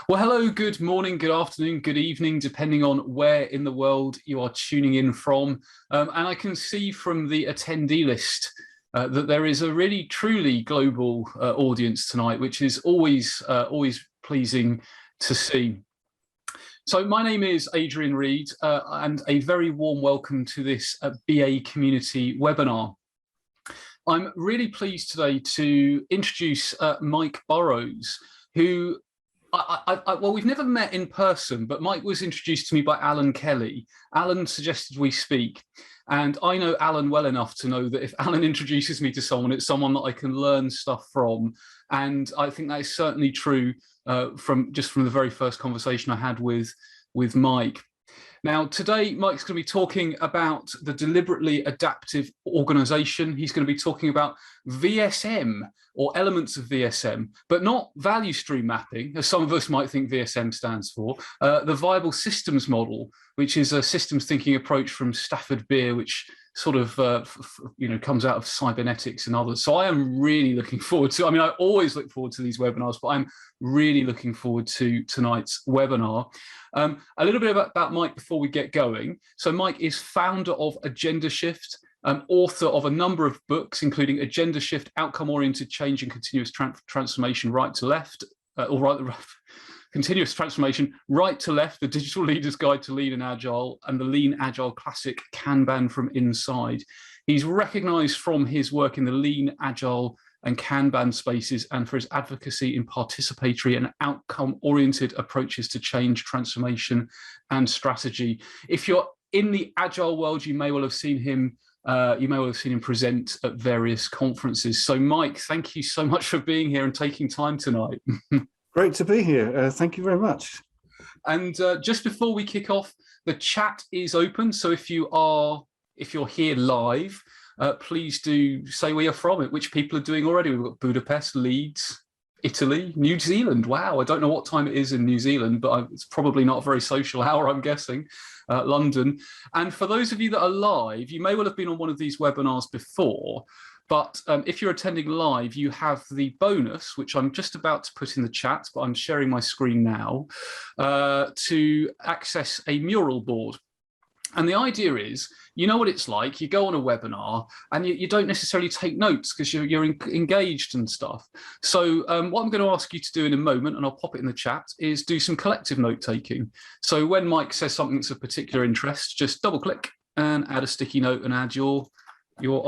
Well, hello, good morning, good afternoon, good evening, depending on where in the world you are tuning in from. And I can see from the attendee list that there is a really truly global audience tonight, which is always pleasing to see. So my name is Adrian Reed, and a very warm welcome to this BA Community webinar. I'm really pleased today to introduce Mike Burrows, who well, we've never met in person, but Mike was introduced to me by Alan Kelly. Alan suggested we speak, and I know Alan well enough to know that if Alan introduces me to someone, it's someone that I can learn stuff from. And I think that is certainly true from the very first conversation I had with Mike. Now, today, Mike's going to be talking about the deliberately adaptive organization. He's going to be talking about VSM or elements of VSM, but not value stream mapping, as some of us might think VSM stands for, the viable systems model, which is a systems thinking approach from Stafford, which sort of comes out of cybernetics and others. So I am really looking forward to, I always look forward to these webinars, but I'm really looking forward to tonight's webinar. A little bit about Mike before we get going. So Mike is founder of Agendashift, author of a number of books, including Agendashift, Outcome-Oriented Change and Continuous Transformation, Right to Left, Continuous Transformation, Right to Left, The Digital Leader's Guide to Lean and Agile, and the Lean-Agile classic Kanban from Inside. He's recognized from his work in the Lean, Agile, and Kanban spaces and for his advocacy in participatory and outcome-oriented approaches to change, transformation, and strategy. If you're in the Agile world, you may well have seen him present at various conferences. So Mike, thank you so much for being here and taking time tonight. Great to be here. Thank you very much. And just before we kick off, the chat is open. So if you're here live, please do say where you're from, which people are doing already. We've got Budapest, Leeds, Italy, New Zealand. Wow, I don't know what time it is in New Zealand, but it's probably not a very social hour, I'm guessing. London. And for those of you that are live, you may well have been on one of these webinars before, but if you're attending live, you have the bonus, which I'm just about to put in the chat, but I'm sharing my screen now, to access a mural board. And the idea is, you know what it's like, you go on a webinar and you don't necessarily take notes because you're engaged and stuff. So what I'm going to ask you to do in a moment, and I'll pop it in the chat, is do some collective note taking. So when Mike says something that's of particular interest, just double click and add a sticky note and add your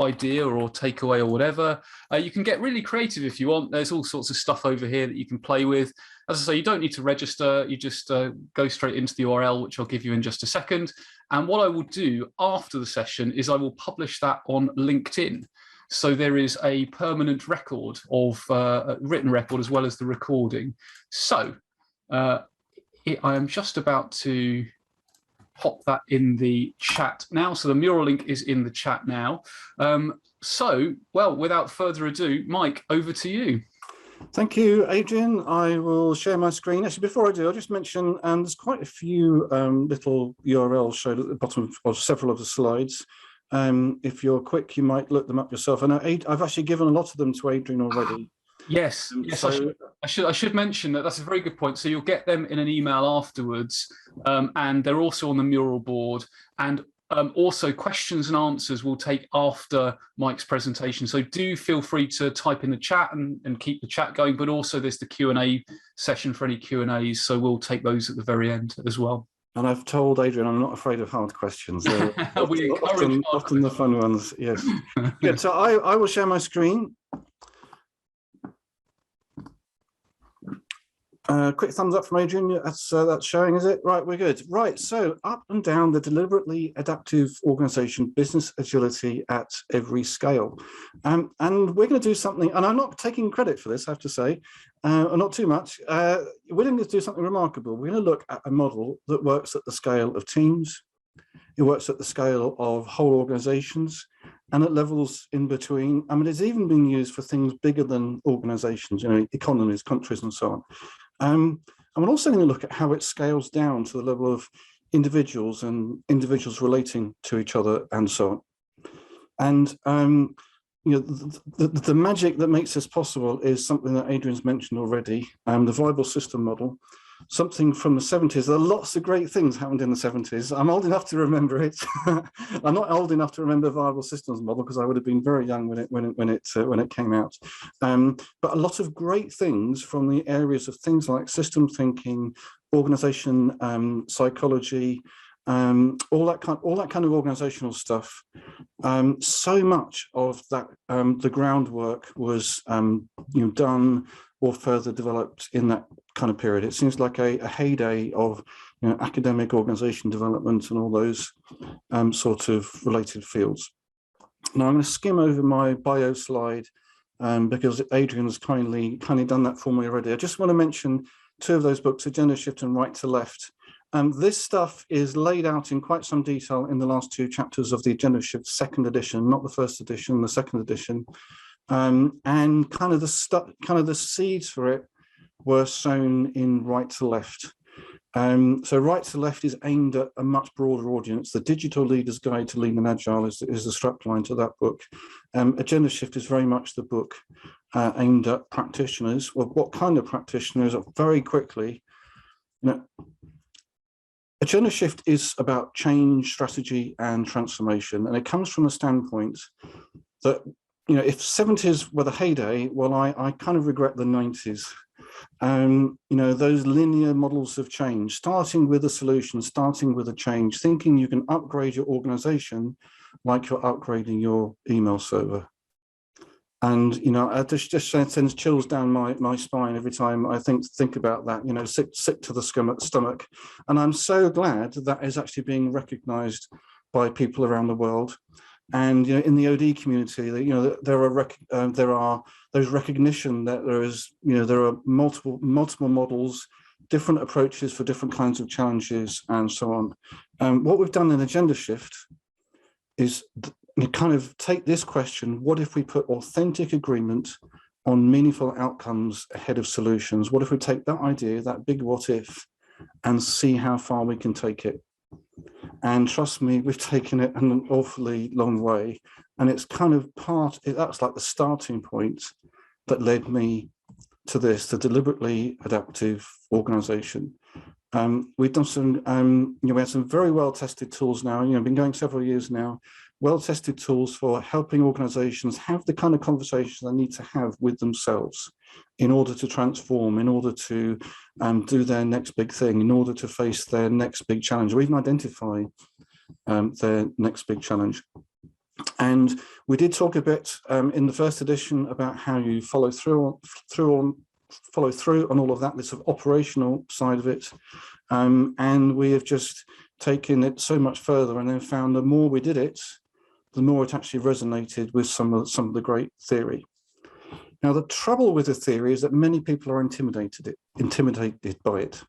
idea or takeaway or whatever. You can get really creative if you want. There's all sorts of stuff over here that you can play with. As I say, you don't need to register. You just go straight into the URL, which I'll give you in just a second. And what I will do after the session is I will publish that on LinkedIn. So there is a permanent record of a written record as well as the recording. So I am just about to pop that in the chat now. So the mural link is in the chat now. Well, without further ado, Mike, over to you. Thank you, Adrian. I will share my screen. Actually, before I do, I'll just mention there's quite a few little URLs showed at the bottom of several of the slides. If you're quick, you might look them up yourself. I know I've actually given a lot of them to Adrian already. Yes, yes, so, I should mention that. That's a very good point. So you'll get them in an email afterwards, and they're also on the mural board. And also questions and answers we'll take after Mike's presentation. So do feel free to type in the chat and keep the chat going. But also there's the Q&A session for any Q&As. So we'll take those at the very end as well. And I've told Adrian I'm not afraid of hard questions. We often the fun ones. Yes. Good. So I will share my screen. Quick thumbs up from Adrian. That's showing, is it? Right, we're good. Right, so up and down the deliberately adaptive organization, business agility at every scale. And we're going to do something, and I'm not taking credit for this, I have to say, not too much. We're going to do something remarkable. We're going to look at a model that works at the scale of teams. It works at the scale of whole organizations and at levels in between. I mean, it's even been used for things bigger than organizations, economies, countries, and so on. And we're also going to look at how it scales down to the level of individuals and individuals relating to each other and so on. And the magic that makes this possible is something that Adrian's mentioned already, the viable system model. something from the 70s. There are lots of great things happened in the 70s. I'm old enough to remember it. I'm not old enough to remember viable systems model because I would have been very young when it came out. But a lot of great things from the areas of things like system thinking, organization, psychology, all that kind of organizational stuff. So much of that, the groundwork was done or further developed in that kind of period. It seems like a heyday of academic organization development and all those sort of related fields. Now I'm going to skim over my bio slide because Adrian's kindly done that for me already. I just want to mention two of those books, Agendashift and Right to Left. This stuff is laid out in quite some detail in the last two chapters of the Agendashift second edition, not the first edition, the second edition. And kind of the seeds for it were sown in Right to Left. So Right to Left is aimed at a much broader audience. The Digital Leader's Guide to Lean and Agile is the strapline to that book. Agendashift is very much the book aimed at practitioners. Well, what kind of practitioners? Very quickly, Agendashift is about change, strategy, and transformation, and it comes from a standpoint that if 70s were the heyday, well, I kind of regret the 90s. Those linear models of change, starting with a solution, starting with a change, thinking you can upgrade your organization like you're upgrading your email server. And it just sends chills down my spine every time I think about that. Sick to the stomach. And I'm so glad that is actually being recognized by people around the world. And in the OD community, there are those recognition that there are multiple models, different approaches for different kinds of challenges, and so on. What we've done in Agendashift is kind of take this question: what if we put authentic agreement on meaningful outcomes ahead of solutions? What if we take that idea, that big what if, and see how far we can take it? And trust me, we've taken it an awfully long way. And it's kind of that's like the starting point that led me to this, the deliberately adaptive organization. We've done some, we have some very well-tested tools now, been going several years now, well-tested tools for helping organizations have the kind of conversations they need to have with themselves in order to transform, in order to do their next big thing, in order to face their next big challenge, or even identify their next big challenge. And we did talk a bit in the first edition about how you follow through on all of that, this sort of operational side of it. And we have just taken it so much further and then found the more we did it, the more it actually resonated with some of the great theory. Now, the trouble with the theory is that many people are intimidated by it.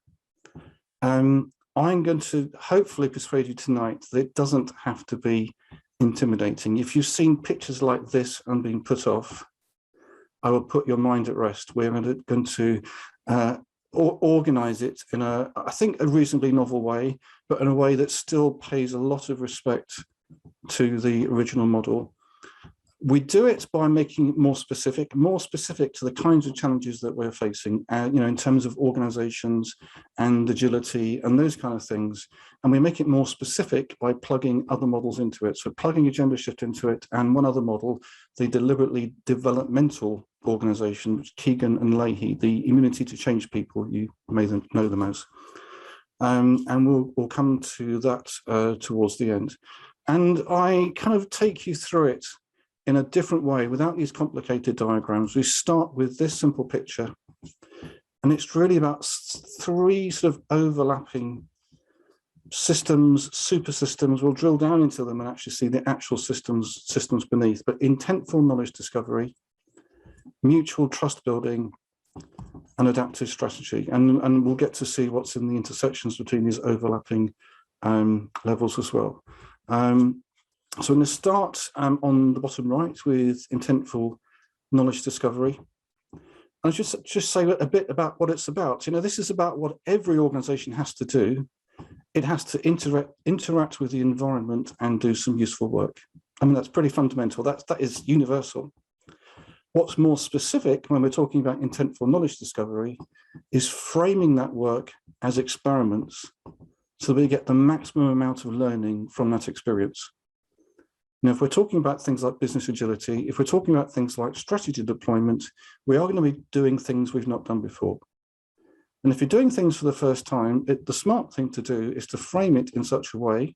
I'm going to hopefully persuade you tonight that it doesn't have to be intimidating. If you've seen pictures like this and been put off, I will put your mind at rest. We're going to organize it in I think, a reasonably novel way, but in a way that still pays a lot of respect to the original model. We do it by making it more specific to the kinds of challenges that we're facing, in terms of organizations and agility and those kind of things. And we make it more specific by plugging other models into it. So plugging Agendashift into it and one other model, the deliberately developmental organization, which Keegan and Leahy, the immunity to change people, you may know them as. And we'll come to that towards the end. And I kind of take you through it in a different way without these complicated diagrams. We start with this simple picture, and it's really about three sort of overlapping systems, super systems. We'll drill down into them and actually see the actual systems beneath, but intentful knowledge discovery, mutual trust building, and adaptive strategy. And we'll get to see what's in the intersections between these overlapping levels as well. So I'm going to start on the bottom right with intentful knowledge discovery. I'll just say a bit about what it's about. This is about what every organization has to do. It has to interact with the environment and do some useful work. I mean, that's pretty fundamental. That is universal. What's more specific when we're talking about intentful knowledge discovery is framing that work as experiments so we get the maximum amount of learning from that experience. Now, if we're talking about things like business agility, if we're talking about things like strategy deployment, we are going to be doing things we've not done before. And if you're doing things for the first time, the smart thing to do is to frame it in such a way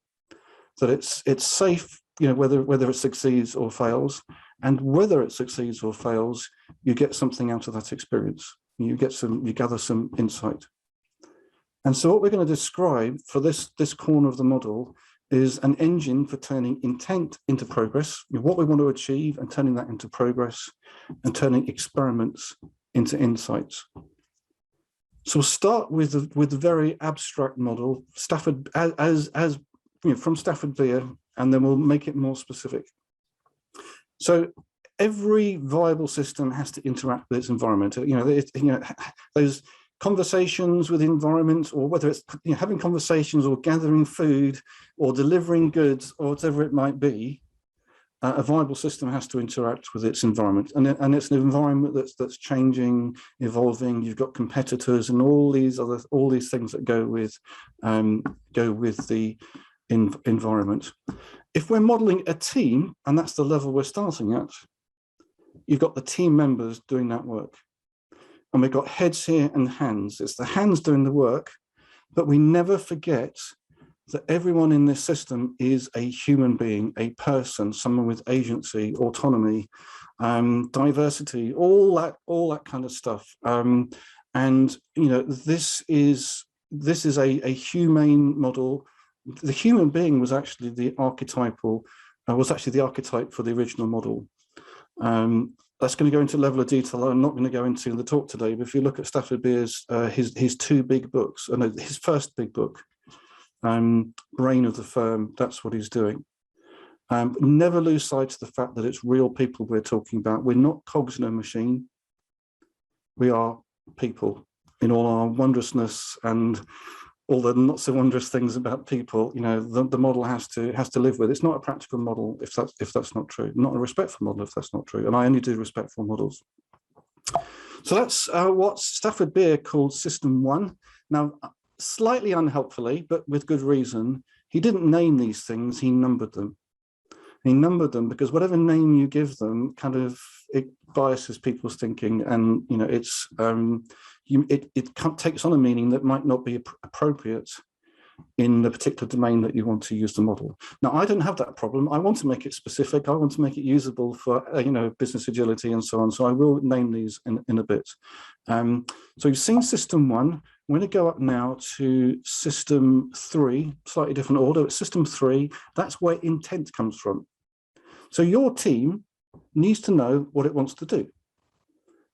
that it's safe, whether it succeeds or fails, and whether it succeeds or fails, you get something out of that experience. You gather some insight. And so what we're going to describe for this corner of the model is an engine for turning intent into progress, what we want to achieve and turning that into progress, and turning experiments into insights. So we'll start with the very abstract model, Stafford from Stafford via, and then we'll make it more specific. So every viable system has to interact with its environment. Those conversations with the environment, or whether it's having conversations or gathering food or delivering goods or whatever it might be, a viable system has to interact with its environment, and it's an environment that's changing, evolving. You've got competitors and all these things that go with the environment. If we're modeling a team, and that's the level we're starting at, you've got the team members doing that work. And we've got heads here and hands. It's the hands doing the work, but we never forget that everyone in this system is a human being, a person, someone with agency, autonomy, diversity, all that kind of stuff. This is a humane model. The human being was actually the archetype for the original model. That's going to go into a level of detail I'm not going to go into in the talk today, but if you look at Stafford Beer's his two big books, his first big book, Brain of the Firm, that's what he's doing. Never lose sight of the fact that it's real people we're talking about. We're not cogs in a machine. We are people in all our wondrousness and all the not so wondrous things about people. The model has to live with. It's not a practical model if that's not true. Not a respectful model if that's not true. And I only do respectful models. So that's what Stafford Beer called System 1. Now, slightly unhelpfully, but with good reason, he didn't name these things. He numbered them. He numbered them because whatever name you give them, it biases people's thinking, and it takes on a meaning that might not be appropriate in the particular domain that you want to use the model. Now, I don't have that problem. I want to make it specific. I want to make it usable for business agility and so on. So I will name these in a bit. So you've seen System 1. I'm going to go up now to System 3, slightly different order. It's System 3. That's where intent comes from. So your team needs to know what it wants to do.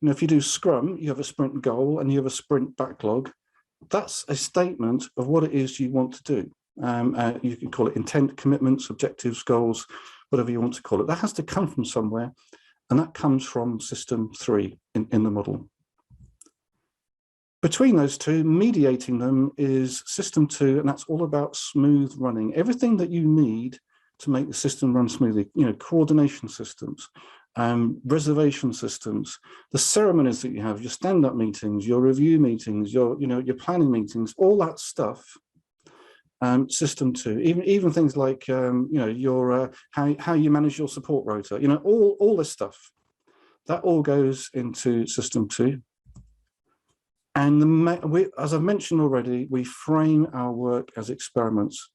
If you do Scrum, you have a sprint goal and you have a sprint backlog. That's a statement of what it is you want to do. You can call it intent, commitments, objectives, goals, whatever you want to call it. That has to come from somewhere, and that comes from System 3 in the model. Between those two, mediating them is System 2, and that's all about smooth running. Everything that you need to make the system run smoothly, coordination systems, reservation systems, the ceremonies that you have, your stand-up meetings, your review meetings, your planning meetings, all that stuff. System 2, even things like your how you manage your support rota, all this stuff, that all goes into System 2. And as I've mentioned already, we frame our work as experiments,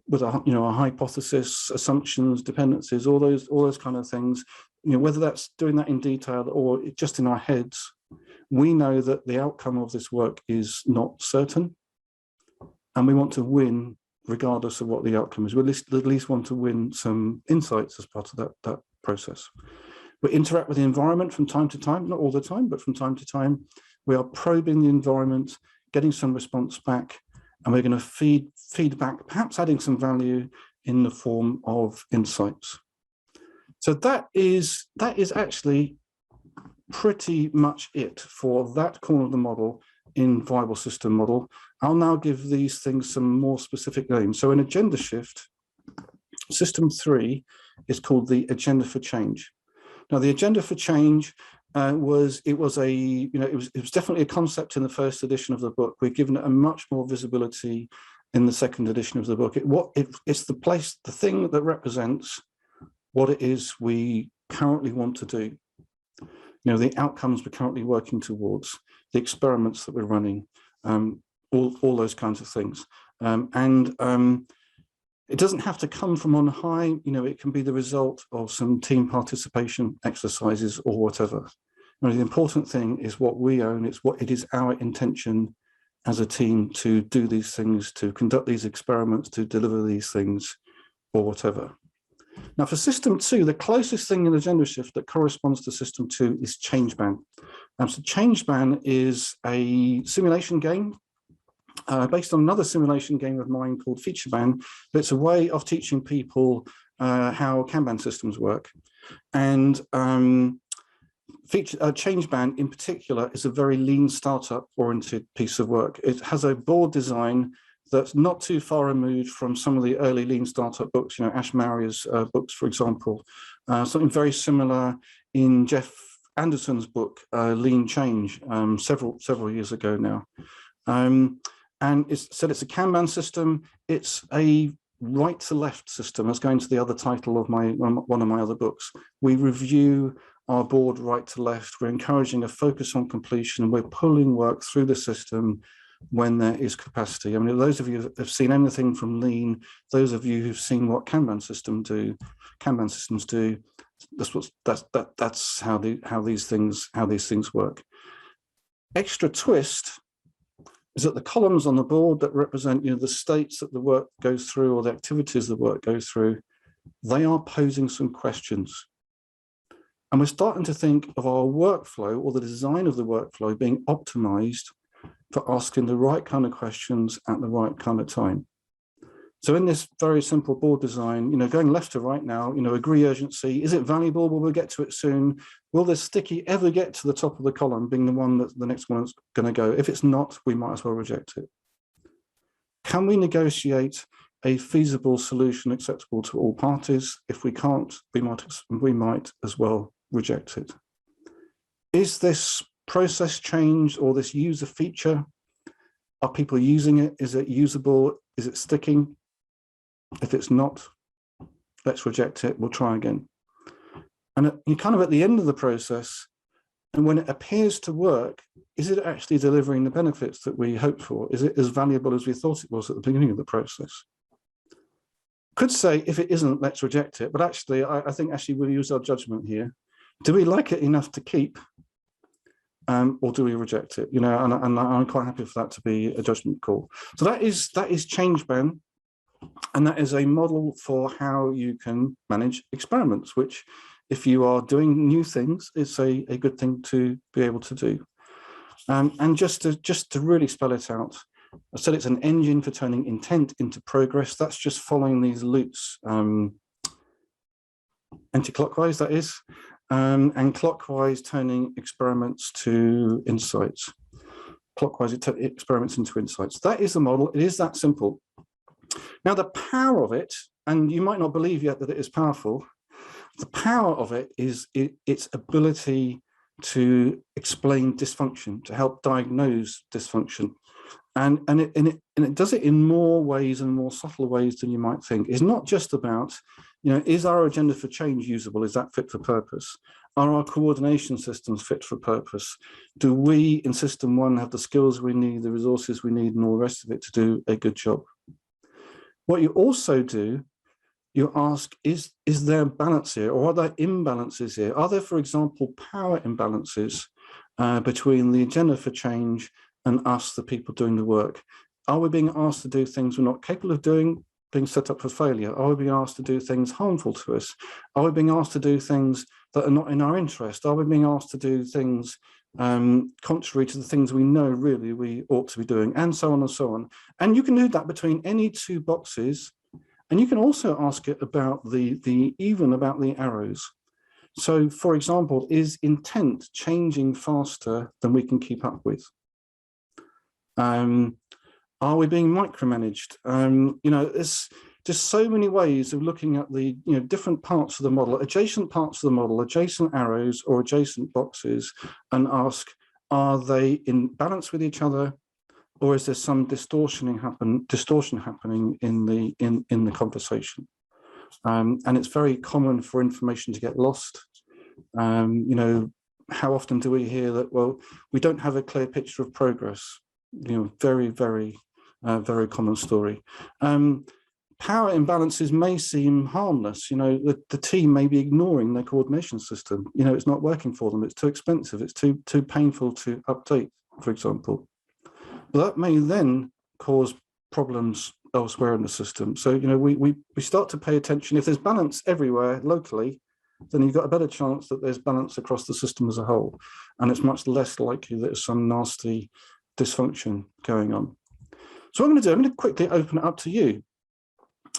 with a hypothesis, assumptions, dependencies, all those kind of things. Whether that's doing that in detail or just in our heads, we know that the outcome of this work is not certain, and we want to win regardless of what the outcome is. We at least want to win some insights as part of that process. We interact with the environment from time to time, not all the time, but from time to time. We are probing the environment, getting some response back, and we're going to feed back, perhaps adding some value in the form of insights. So that is actually pretty much it for that corner of the model in viable system model. I'll now give these things some more specific names. So in Agendashift, System 3 is called the Agenda for Change. Now, the agenda for change was definitely a concept in the first edition of the book. We've given it a much more visibility in the second edition of the book. It's the thing that represents what it is we currently want to do. The outcomes we're currently working towards, the experiments that we're running, all those kinds of things. It doesn't have to come from on high. It can be the result of some team participation exercises or whatever. The important thing is what we own. It is our intention as a team to do these things, to conduct these experiments, to deliver these things, or whatever. Now, for System 2, the closest thing in Agendashift that corresponds to System 2 is Changeban. So Changeban is a simulation game based on another simulation game of mine called FeatureBan. But it's a way of teaching people how Kanban systems work. And Changeban in particular is a very lean startup-oriented piece of work. It has a board design that's not too far removed from some of the early lean startup books, Ash Maurya's books, for example. Something very similar in Jeff Anderson's book, Lean Change, several years ago now. And it's a Kanban system. It's a right to left system. That's going to the other title of one of my other books. We review our board right to left. We're encouraging a focus on completion. We're pulling work through the system when there is capacity. I mean, those of you who have seen anything from Lean, those of you who've seen what Kanban systems do, that's how these things work. Extra twist is that the columns on the board that represent the states that the work goes through or the activities the work goes through, they are posing some questions. And we're starting to think of our workflow or the design of the workflow being optimized for asking the right kind of questions at the right kind of time. So in this very simple board design, going left to right now, agree urgency, is it valuable? Will we get to it soon? Will this sticky ever get to the top of the column, being the one that the next one is going to go? If it's not, we might as well reject it. Can we negotiate a feasible solution acceptable to all parties? If we can't, we might as well reject it. Is this process change or this user feature, are people using it? Is it usable? Is it sticking? If it's not, let's reject it. We'll try again. And you're kind of at the end of the process, and when it appears to work, is it actually delivering the benefits that we hoped for? Is it as valuable as we thought it was at the beginning of the process? Could say, if it isn't, let's reject it. But actually, I think we'll use our judgment here. Do we like it enough to keep? Or do we reject it? And I'm quite happy for that to be a judgment call. So that is Changeban, and that is a model for how you can manage experiments, which, if you are doing new things, is a good thing to be able to do. And just to really spell it out, I said it's an engine for turning intent into progress. That's just following these loops, anti-clockwise, that is. And clockwise turning experiments to insights. Clockwise experiments into insights. That is the model. It is that simple. Now, the power of it, and you might not believe yet that it is powerful, the power of it is its ability to explain dysfunction, to help diagnose dysfunction. And it does it in more ways and more subtle ways than you might think. It's not just about, is our agenda for change usable? Is that fit for purpose? Are our coordination systems fit for purpose? Do we in System 1 have the skills we need, the resources we need, and all the rest of it to do a good job? What you also do, you ask, is there balance here, or are there imbalances here? Are there, for example, power imbalances between the agenda for change and us, the people doing the work? Are we being asked to do things we're not capable of doing, being set up for failure? Are we being asked to do things harmful to us? Are we being asked to do things that are not in our interest? Are we being asked to do things contrary to the things we know really we ought to be doing, and so on and so on? And you can do that between any two boxes, and you can also ask it about even about the arrows. So, for example, is intent changing faster than we can keep up with? Are we being micromanaged? just so many ways of looking at the different parts of the model, adjacent parts of the model, adjacent arrows or adjacent boxes, and ask, are they in balance with each other, or is there some distortion happening in the conversation? And it's very common for information to get lost. How often do we hear that, well, we don't have a clear picture of progress? Very, very, very common story. Power imbalances may seem harmless. The team may be ignoring their coordination system. It's not working for them. It's too expensive. It's too painful to update, for example. But that may then cause problems elsewhere in the system. So, we start to pay attention. If there's balance everywhere locally, then you've got a better chance that there's balance across the system as a whole. And it's much less likely that there's some nasty dysfunction going on. So what I'm going to quickly open it up to you.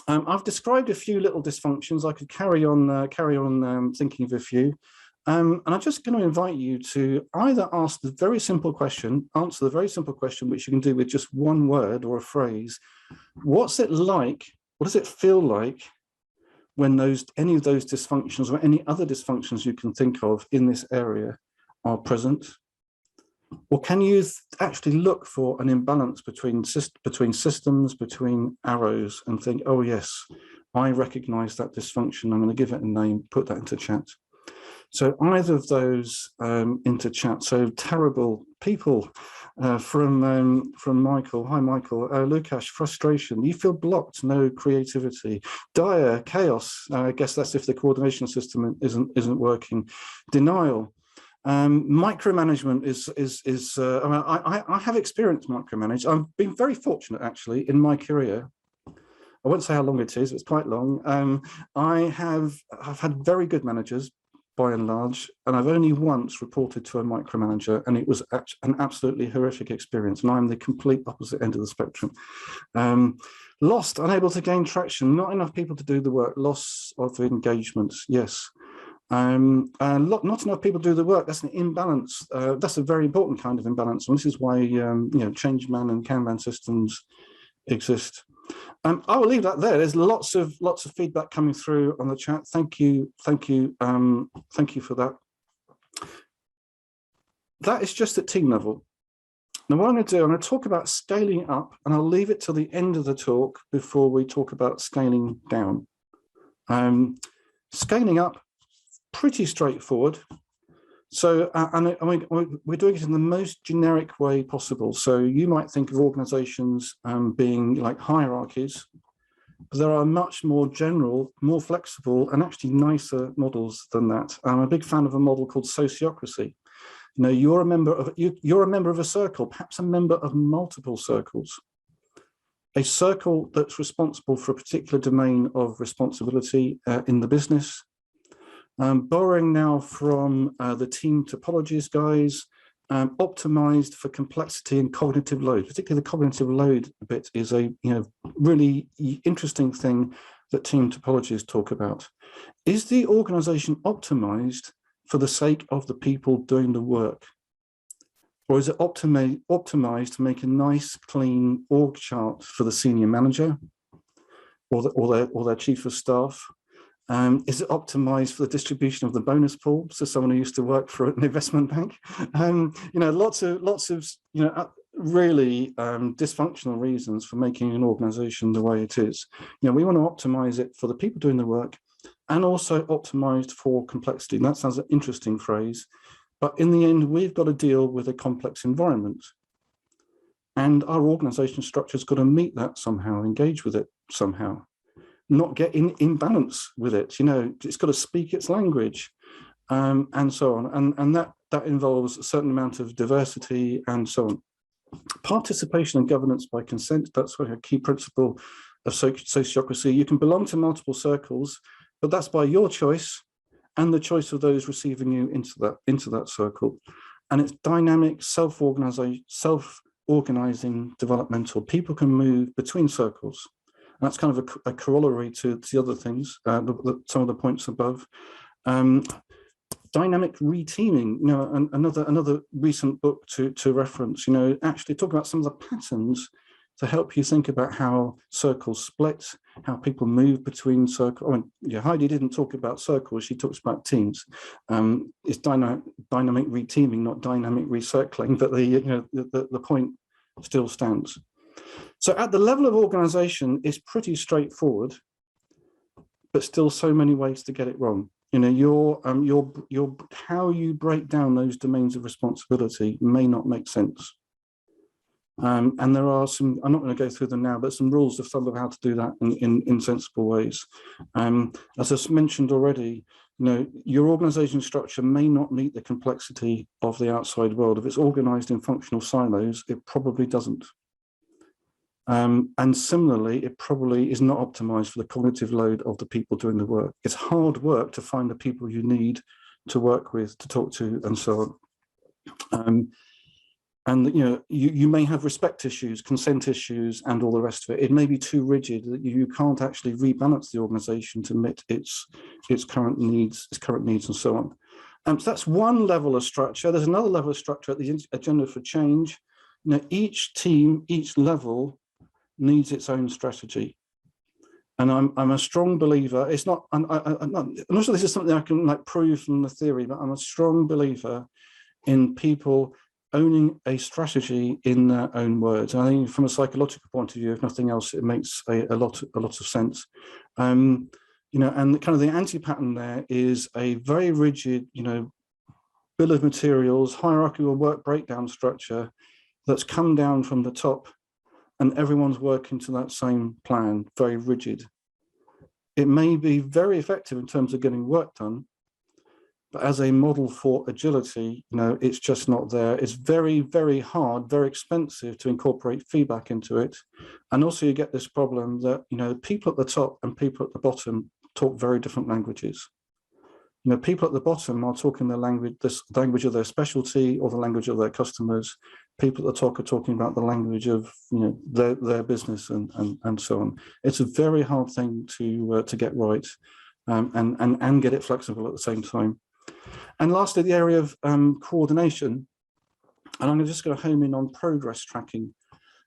I've described a few little dysfunctions. I could carry on thinking of a few. And I'm just going to invite you to either answer the very simple question, which you can do with just one word or a phrase. What's it like? What does it feel like when any of those dysfunctions or any other dysfunctions you can think of in this area are present? Or can you actually look for an imbalance between systems, between arrows, and think, oh yes, I recognize that dysfunction, I'm going to give it a name, put that into chat. So either of those into chat. So terrible people from Michael. Hi, Michael. Lukash, frustration. You feel blocked, no creativity. Dire, chaos. I guess that's if the coordination system isn't working. Denial. Micromanagement I have experienced micromanage. I've been very fortunate actually in my career. I won't say how long it is, it's quite long. I've had very good managers by and large, and I've only once reported to a micromanager, and it was an absolutely horrific experience, and I'm the complete opposite end of the spectrum. Lost, unable to gain traction, not enough people to do the work, loss of engagement, yes. Not enough people do the work, that's an imbalance. That's a very important kind of imbalance, and this is why Changeman and Kanban systems exist. I will leave that there. There's lots of feedback coming through on the chat. Thank you for that. That is just at team level. Now, what I'm going to do, I'm going to talk about scaling up, and I'll leave it till the end of the talk before we talk about scaling down. Scaling up, pretty straightforward. So, we're doing it in the most generic way possible. So you might think of organizations being like hierarchies, but there are much more general, more flexible, and actually nicer models than that. I'm a big fan of a model called Sociocracy. You're a member of a circle, perhaps a member of multiple circles. A circle that's responsible for a particular domain of responsibility in the business. Borrowing now from the team topologies guys, optimized for complexity and cognitive load. Particularly the cognitive load bit is a really interesting thing that team topologies talk about. Is the organization optimized for the sake of the people doing the work? Or is it optimized to make a nice, clean org chart for the senior manager or their chief of staff? Is it optimized for the distribution of the bonus pool? So someone who used to work for an investment bank, lots of really dysfunctional reasons for making an organization the way it is. We want to optimize it for the people doing the work and also optimized for complexity. And that sounds an interesting phrase, but in the end, we've got to deal with a complex environment. And our organization structure's got to meet that somehow, engage with it somehow. Not get in balance with it, it's got to speak its language, and so on. And that involves a certain amount of diversity and so on. Participation and governance by consent, that's a key principle of sociocracy. You can belong to multiple circles, but that's by your choice and the choice of those receiving you into that circle. And it's dynamic, self-organizing, developmental. People can move between circles. That's kind of a corollary to the other things, some of the points above. Dynamic reteaming, another recent book to reference, actually talk about some of the patterns to help you think about how circles split, how people move between circles. I mean, yeah, Heidi didn't talk about circles, she talks about teams. It's dynamic reteaming, not dynamic recircling, but the point still stands. So at the level of organization, it's pretty straightforward, but still so many ways to get it wrong. You know, how you break down those domains of responsibility may not make sense. And there are some, I'm not going to go through them now, but some rules of thumb of how to do that in sensible ways. As I mentioned already, you know, your organization structure may not meet the complexity of the outside world. If it's organized in functional silos, it probably doesn't. And similarly, it probably is not optimized for the cognitive load of the people doing the work. It's hard work to find the people you need to work with, to talk to, and so on. And you know, you may have respect issues, consent issues, and all the rest of it. It may be too rigid that you can't actually rebalance the organization to meet its current needs, and so on. So that's one level of structure. There's another level of structure at the agenda for change. You know, each team, each level needs its own strategy. And I'm a strong believer. It's not. I'm not sure this is something I can like prove from the theory, but I'm a strong believer in people owning a strategy in their own words. I think from a psychological point of view, if nothing else, it makes a lot of sense. You know, and kind of the anti-pattern there is a very rigid, you know, bill of materials, hierarchical work breakdown structure that's come down from the top, and everyone's working to that same plan, very rigid. It may be very effective in terms of getting work done, but as a model for agility, you know, it's just not there. It's very, very hard, very expensive to incorporate feedback into it. And also you get this problem that, you know, people at the top and people at the bottom talk very different languages. You know, people at the bottom are talking the language of their specialty or the language of their customers. People at the top are talking about the language of, you know, their business and so on. It's a very hard thing to get right and get it flexible at the same time. And lastly, the area of coordination, and I'm just going to home in on progress tracking.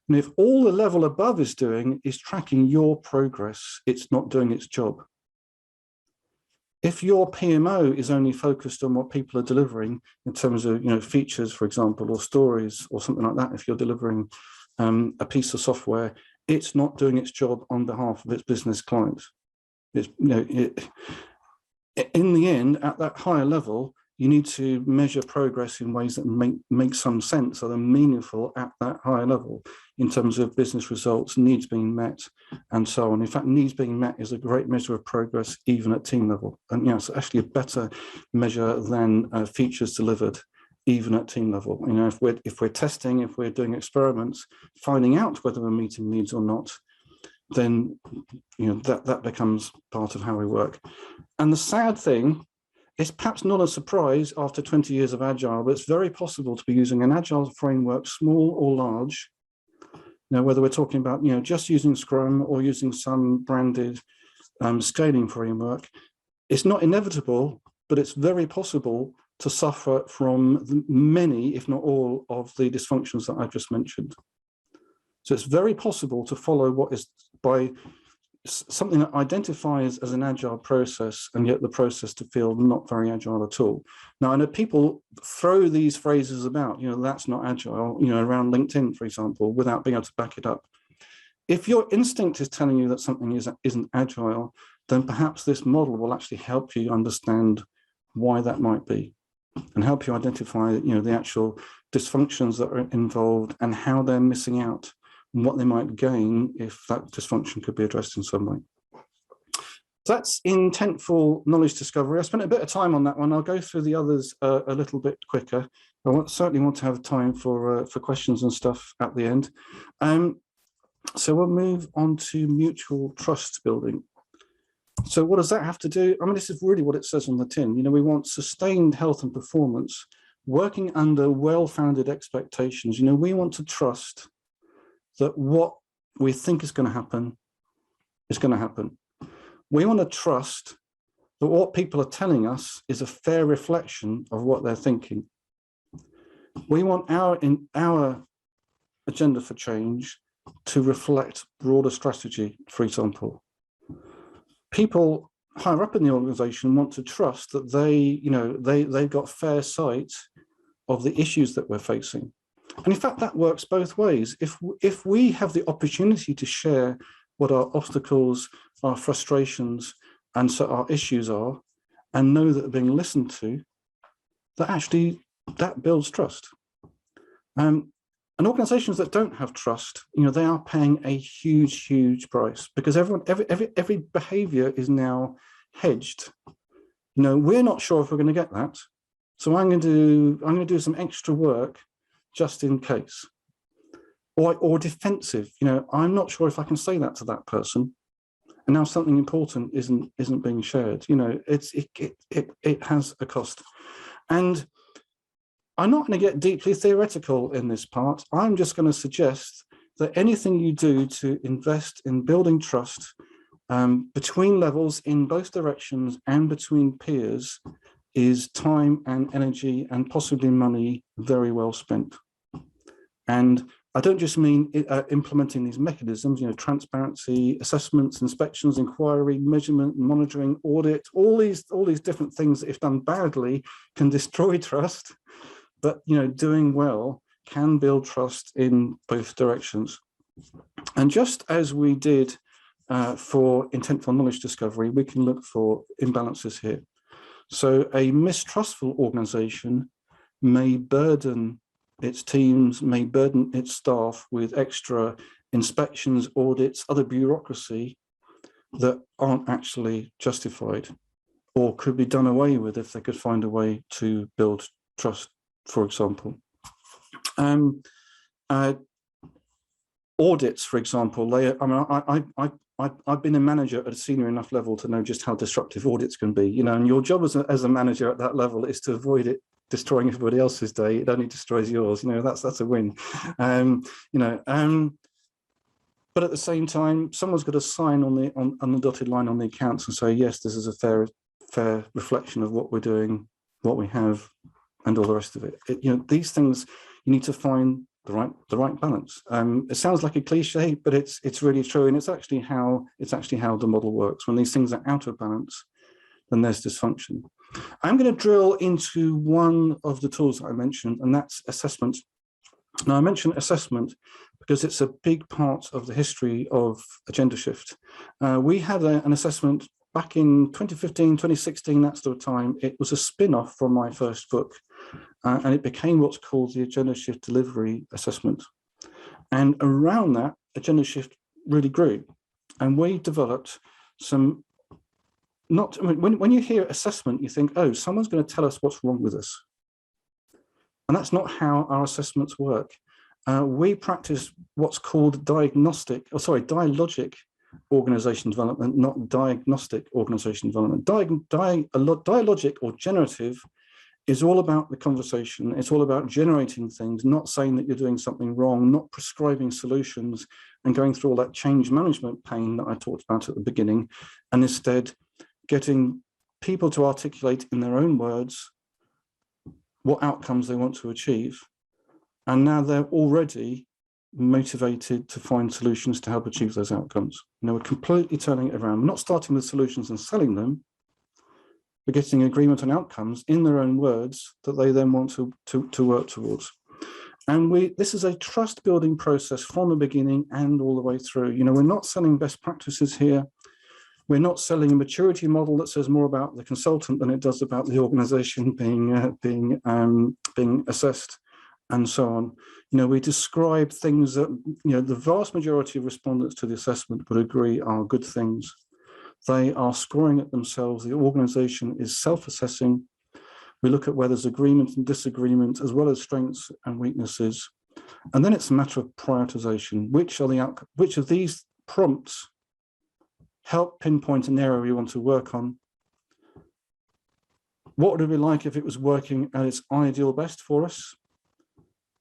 And if all the level above is doing is tracking your progress, it's not doing its job. If your PMO is only focused on what people are delivering in terms of, you know, features, for example, or stories or something like that, if you're delivering a piece of software, it's not doing its job on behalf of its business clients. It's, you know, in the end, at that higher level, you need to measure progress in ways that make some sense, or they're meaningful at that higher level in terms of business results, needs being met, and so on. In fact, needs being met is a great measure of progress even at team level. And you know, it's actually a better measure than features delivered even at team level. You know, if we're testing, if we're doing experiments, finding out whether we're meeting needs or not, then you know that becomes part of how we work. And the sad thing, it's perhaps not a surprise after 20 years of Agile, but it's very possible to be using an Agile framework, small or large. Now, whether we're talking about, you know, just using Scrum or using some branded scaling framework, it's not inevitable, but it's very possible to suffer from many, if not all, of the dysfunctions that I've just mentioned. So it's very possible to follow what is by something that identifies as an agile process, and yet the process to feel not very agile at all. Now, I know people throw these phrases about, you know, that's not agile, you know, around LinkedIn, for example, without being able to back it up. If your instinct is telling you that something isn't agile, then perhaps this model will actually help you understand why that might be, and help you identify, you know, the actual dysfunctions that are involved and how they're missing out, and what they might gain if that dysfunction could be addressed in some way. That's intentful knowledge discovery. I spent a bit of time on that one. I'll go through the others a little bit quicker. I certainly want to have time for questions and stuff at the end. So we'll move on to mutual trust building. So what does that have to do? I mean, this is really what it says on the tin. You know, we want sustained health and performance, working under well-founded expectations. You know, we want to trust that what we think is going to happen is going to happen. We want to trust that what people are telling us is a fair reflection of what they're thinking. We want our agenda for change to reflect broader strategy, for example. People higher up in the organization want to trust that they've got fair sight of the issues that we're facing. And in fact, that works both ways. If we have the opportunity to share what our obstacles, our frustrations, and so our issues are, and know that they're being listened to, that builds trust. And organizations that don't have trust, they are paying a huge price, because every behavior is now hedged. We're not sure if we're going to get that, so I'm going to do some extra work just in case. Or defensive. I'm not sure if I can say that to that person, and now something important isn't being shared. It has a cost. And I'm not going to get deeply theoretical in this part. I'm just going to suggest that anything you do to invest in building trust between levels in both directions and between peers is time and energy and possibly money very well spent. And I don't just mean implementing these mechanisms, transparency, assessments, inspections, inquiry, measurement, monitoring, audit, all these different things that, if done badly, can destroy trust. But doing well can build trust in both directions. And just as we did for intentful knowledge discovery, we can look for imbalances here. So a mistrustful organization may burden its teams, may burden its staff with extra inspections, audits, other bureaucracy that aren't actually justified, or could be done away with if they could find a way to build trust, for example. Audits, for example, I've been a manager at a senior enough level to know just how disruptive audits can be, and your job as a manager at that level is to avoid it destroying everybody else's day. It only destroys yours. That's a win. But at the same time, someone's got to sign on the dotted line on the accounts and say, yes, this is a fair reflection of what we're doing, what we have, and all the rest of it. These things, you need to find the right balance. It sounds like a cliche, but it's really true, and it's actually how the model works. When these things are out of balance, then there's dysfunction. I'm going to drill into one of the tools that I mentioned, and that's assessment. Now, I mentioned assessment because it's a big part of the history of Agendashift. We had an assessment back in 2015, 2016, that sort of time. It was a spin-off from my first book, and it became what's called the Agendashift Delivery Assessment. And around that, Agendashift really grew, and we developed some. When you hear assessment, you think, oh, someone's going to tell us what's wrong with us. And that's not how our assessments work. We practice what's called dialogic organization development, not diagnostic organization development. Dialogic or generative is all about the conversation. It's all about generating things, not saying that you're doing something wrong, not prescribing solutions and going through all that change management pain that I talked about at the beginning, and instead getting people to articulate in their own words what outcomes they want to achieve. And now they're already motivated to find solutions to help achieve those outcomes. We're completely turning it around. We're not starting with solutions and selling them. We're getting agreement on outcomes in their own words that they then want to work towards. And this is a trust building process from the beginning and all the way through. We're not selling best practices here. We're not selling a maturity model that says more about the consultant than it does about the organization being assessed and so on. We describe things that, the vast majority of respondents to the assessment would agree are good things. They are scoring it themselves. The organization is self-assessing. We look at where there's agreement and disagreement, as well as strengths and weaknesses. And then it's a matter of prioritization. Which of these prompts help pinpoint an area we want to work on? What would it be like if it was working at its ideal best for us?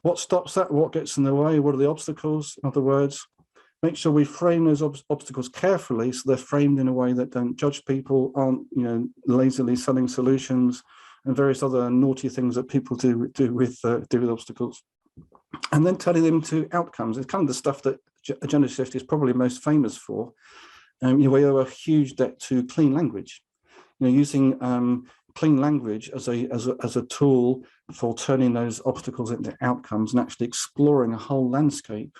What stops that? What gets in the way? What are the obstacles? In other words, make sure we frame those obstacles carefully so they're framed in a way that don't judge people, aren't lazily selling solutions and various other naughty things that people do with obstacles. and then turning them to outcomes. It's kind of the stuff that Agendashift is probably most famous for. We owe a huge debt to clean language. Using clean language as a tool for turning those obstacles into outcomes and actually exploring a whole landscape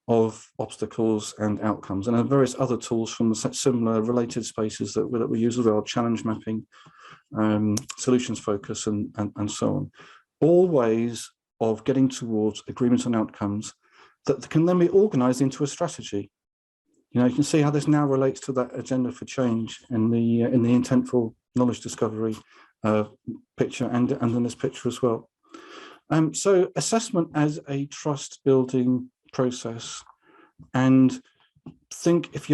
of obstacles and outcomes, and various other tools from the similar related spaces that we use as well: challenge mapping, solutions focus, and so on. All ways of getting towards agreements on outcomes that can then be organized into a strategy. You can see how this now relates to that agenda for change in the intentful knowledge discovery picture, and in this picture as well. So assessment as a trust building process, and think if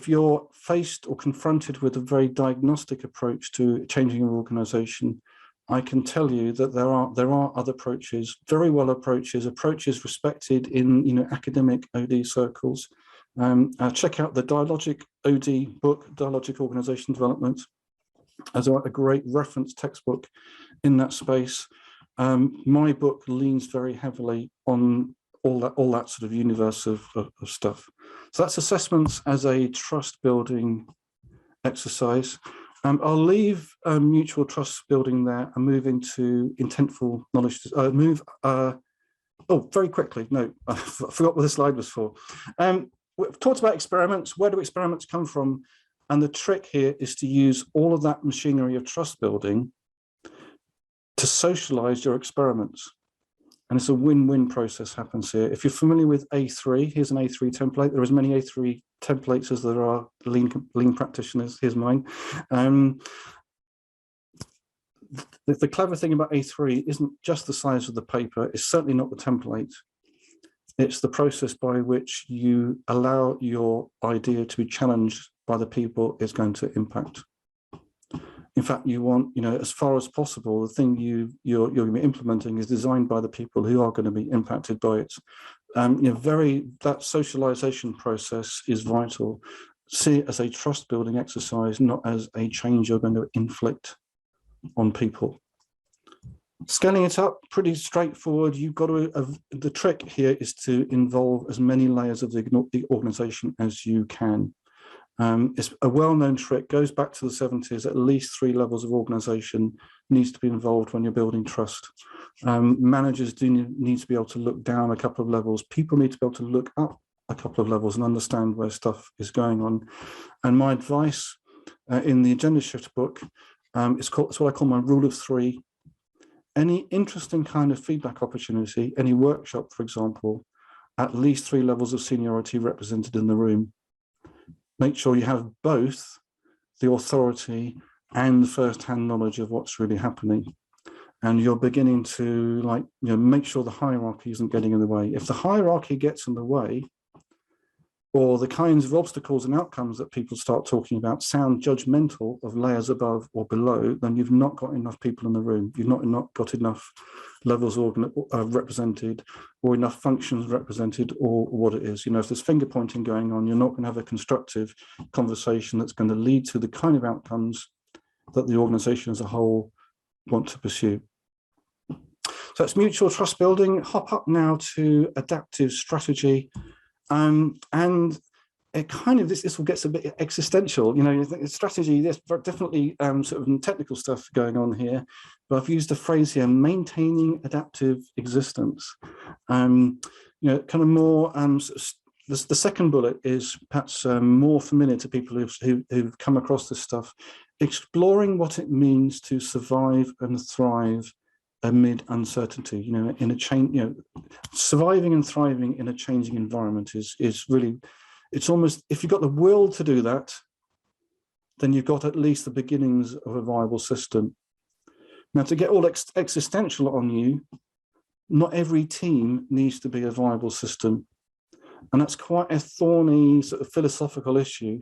you're faced or confronted with a very diagnostic approach to changing your organization, I can tell you that there are other approaches, very well approaches respected in academic OD circles. Check out the Dialogic OD book, Dialogic Organization Development, as a great reference textbook in that space. My book leans very heavily on all that sort of universe of stuff. So that's assessments as a trust building exercise. I'll leave mutual trust building there and move into intentful knowledge. Very quickly. No, I forgot what the slide was for. We've talked about experiments. Where do experiments come from? And the trick here is to use all of that machinery of trust building to socialize your experiments. And it's a win-win process happens here. If you're familiar with A3, here's an A3 template. There are as many A3 templates as there are lean practitioners. Here's mine. The clever thing about A3 isn't just the size of the paper. It's certainly not the template. It's the process by which you allow your idea to be challenged by the people it's going to impact. In fact, you want, as far as possible, the thing you're going to be implementing is designed by the people who are going to be impacted by it. That socialization process is vital. See it as a trust building exercise, not as a change you're going to inflict on people. Scaling it up, pretty straightforward. You've got to, the trick here is to involve as many layers of the organization as you can. It's a well-known trick, goes back to the 70s. At least 3 levels of organization needs to be involved when you're building trust. Managers do need to be able to look down a couple of levels. People need to be able to look up a couple of levels and understand where stuff is going on. And my advice in the Agendashift book, it's what I call my rule of 3. Any interesting kind of feedback opportunity, any workshop, for example, at least 3 levels of seniority represented in the room. Make sure you have both the authority and first-hand knowledge of what's really happening. And you're beginning to make sure the hierarchy isn't getting in the way. If the hierarchy gets in the way, or the kinds of obstacles and outcomes that people start talking about sound judgmental of layers above or below, then you've not got enough people in the room. You've not got enough levels represented, or enough functions represented, or what it is. If there's finger pointing going on, you're not going to have a constructive conversation that's going to lead to the kind of outcomes that the organization as a whole want to pursue. So it's mutual trust building. Hop up now to adaptive strategy. And it kind of, this all gets a bit existential, strategy, there's definitely sort of technical stuff going on here, but I've used a phrase here, maintaining adaptive existence. Kind of more, the second bullet is perhaps more familiar to people who've come across this stuff, exploring what it means to survive and thrive amid uncertainty. In a change, surviving and thriving in a changing environment is really, it's almost, if you've got the will to do that, then you've got at least the beginnings of a viable system. Now, to get all existential on you, not every team needs to be a viable system. And that's quite a thorny sort of philosophical issue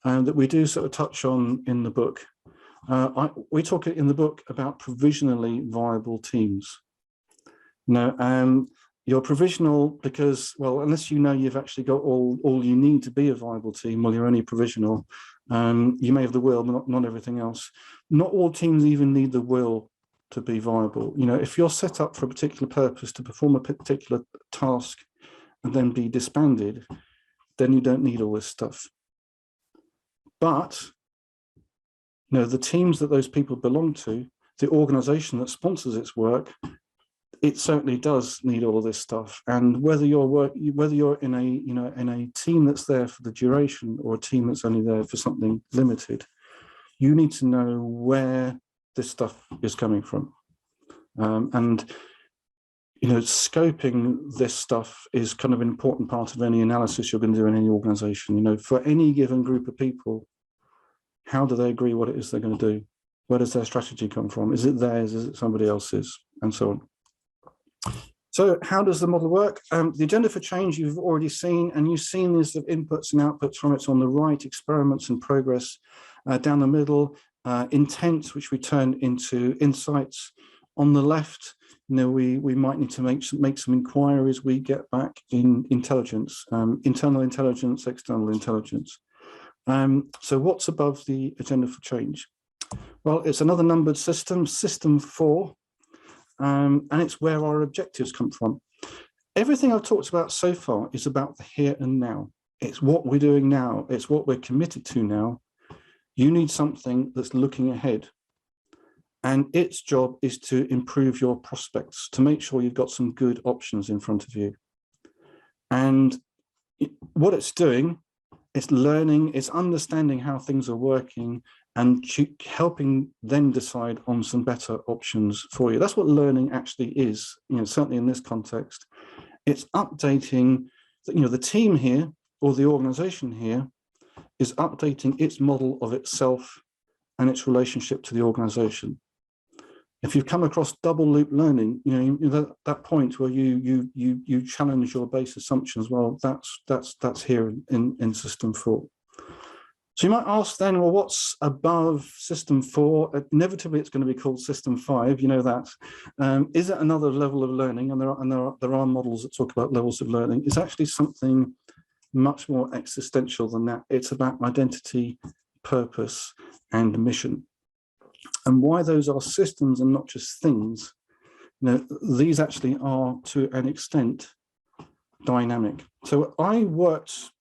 that we do sort of touch on in the book. We talk in the book about provisionally viable teams. You're provisional because, well, unless you've actually got all you need to be a viable team, well, you're only provisional. You may have the will, but not everything else. Not all teams even need the will to be viable. You know, if you're set up for a particular purpose to perform a particular task and then be disbanded, then you don't need all this stuff. But, you know, the teams that those people belong to, the organization that sponsors its work, it certainly does need all of this stuff. And whether you're in a team that's there for the duration or a team that's only there for something limited, you need to know where this stuff is coming from. And you know, scoping this stuff is kind of an important part of any analysis you're going to do in any organization. You know, for any given group of people, how do they agree what it is they're going to do? Where does their strategy come from? Is it theirs? Is it somebody else's? And so on. So how does the model work? The agenda for change you've already seen, and you've seen these inputs and outputs from it on the right, experiments and progress. Down the middle, intent, which we turn into insights. On the left, you know, we might need to make some inquiries. We get back in intelligence, internal intelligence, external intelligence. So what's above the agenda for change? Well, it's another numbered system, system 4, and it's where our objectives come from. Everything I've talked about so far is about the here and now. It's what we're doing now. It's what we're committed to now. You need something that's looking ahead. And its job is to improve your prospects, to make sure you've got some good options in front of you. And what it's doing, it's learning, it's understanding how things are working and helping them decide on some better options for you. That's what learning actually is, you know, certainly in this context. It's updating, you know, the team here or the organization here is updating its model of itself and its relationship to the organization. If you've come across double loop learning, you know, that point where you challenge your base assumptions, well, that's here in system 4. So you might ask then, well, what's above system 4? Inevitably, it's going to be called system 5. You know that. Is it another level of learning? And there are models that talk about levels of learning. It's actually something much more existential than that. It's about identity, purpose, and mission. And why those are systems and not just things, you know, these actually are, to an extent, dynamic. So I worked,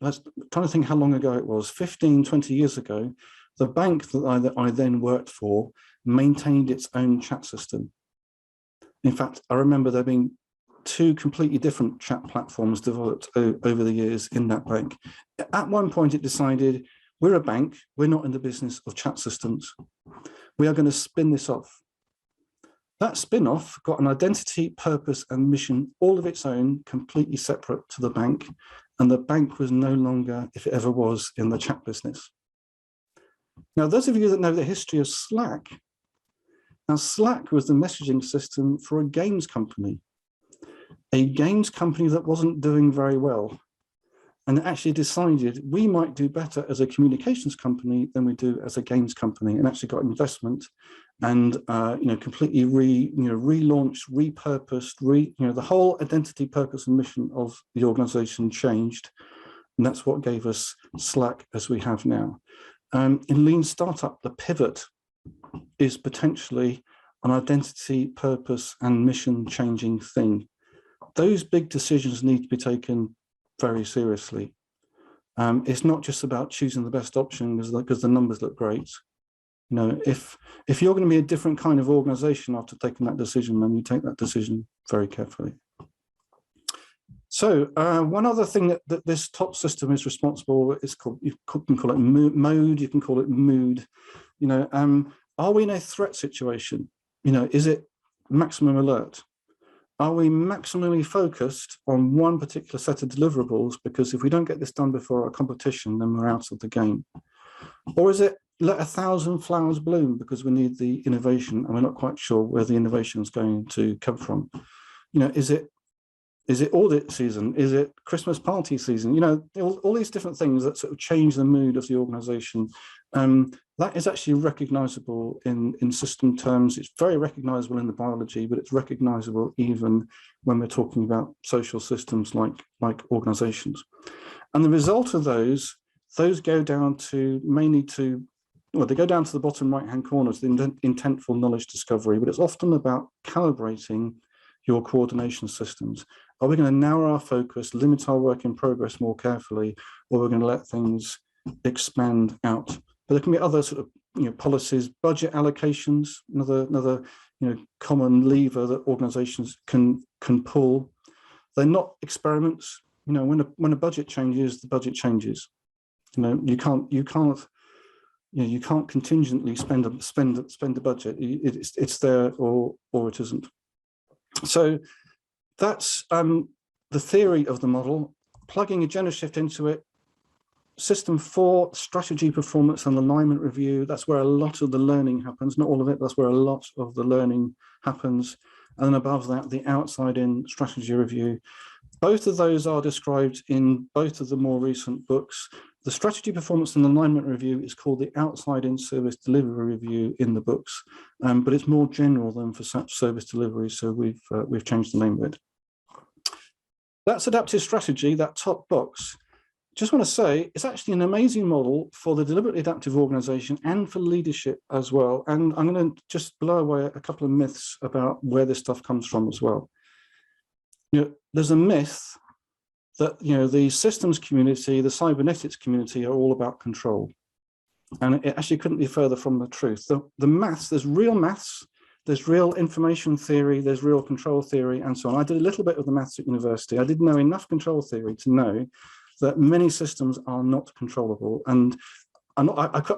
I'm trying to think how long ago it was, 15, 20 years ago, the bank that I then worked for maintained its own chat system. In fact, I remember there being 2 completely different chat platforms developed over the years in that bank. At one point, it decided, we're a bank, we're not in the business of chat systems. We are going to spin this off. That spin-off got an identity, purpose, and mission all of its own, completely separate to the bank. And the bank was no longer, if it ever was, in the chat business. Now, those of you that know the history of Slack, now Slack was the messaging system for a games company that wasn't doing very well, and actually decided we might do better as a communications company than we do as a games company, and actually got investment and you know, completely relaunched, repurposed, the whole identity, purpose, and mission of the organization changed, and that's what gave us Slack as we have now. In Lean Startup, the pivot is potentially an identity, purpose, and mission changing thing. Those big decisions need to be taken very seriously. It's not just about choosing the best option because the numbers look great. You know, if you're going to be a different kind of organization after taking that decision, then you take that decision very carefully. So one other thing that this top system is responsible is called, you can call it mode, you can call it mood. You know, are we in a threat situation? You know, is it maximum alert? Are we maximally focused on one particular set of deliverables? Because if we don't get this done before our competition, then we're out of the game. Or is it let 1,000 flowers bloom because we need the innovation and we're not quite sure where the innovation is going to come from? You know, is it audit season? Is it Christmas party season? You know, all these different things that sort of change the mood of the organization. That is actually recognizable in system terms. It's very recognizable in the biology, but it's recognizable even when we're talking about social systems like organizations. And the result of those go down to mainly to well, they go down to the bottom right-hand corner to the intentful knowledge discovery, but it's often about calibrating your coordination systems. Are we going to narrow our focus, limit our work in progress more carefully, or we're going to let things expand out? But there can be other sort of policies, budget allocations, another common lever that organizations can pull. They're not experiments. When a budget changes, the budget changes. You can't contingently spend a budget. It's there or it isn't. So that's the theory of the model. Plugging Agendashift into it. System 4, strategy, performance, and alignment review. That's where a lot of the learning happens. Not all of it. That's where a lot of the learning happens. And then above that, the outside-in strategy review. Both of those are described in both of the more recent books. The strategy, performance, and alignment review is called the outside-in service delivery review in the books, but it's more general than for service delivery, so we've changed the name of it. That's adaptive strategy, that top box. Just want to say, it's actually an amazing model for the deliberately adaptive organization and for leadership as well. And I'm going to just blow away a couple of myths about where this stuff comes from as well. There's a myth that the systems community, the cybernetics community are all about control. And it actually couldn't be further from the truth. The maths, there's real maths, there's real information theory, there's real control theory, and so on. I did a little bit of the maths at university. I didn't know enough control theory to know that many systems are not controllable. And I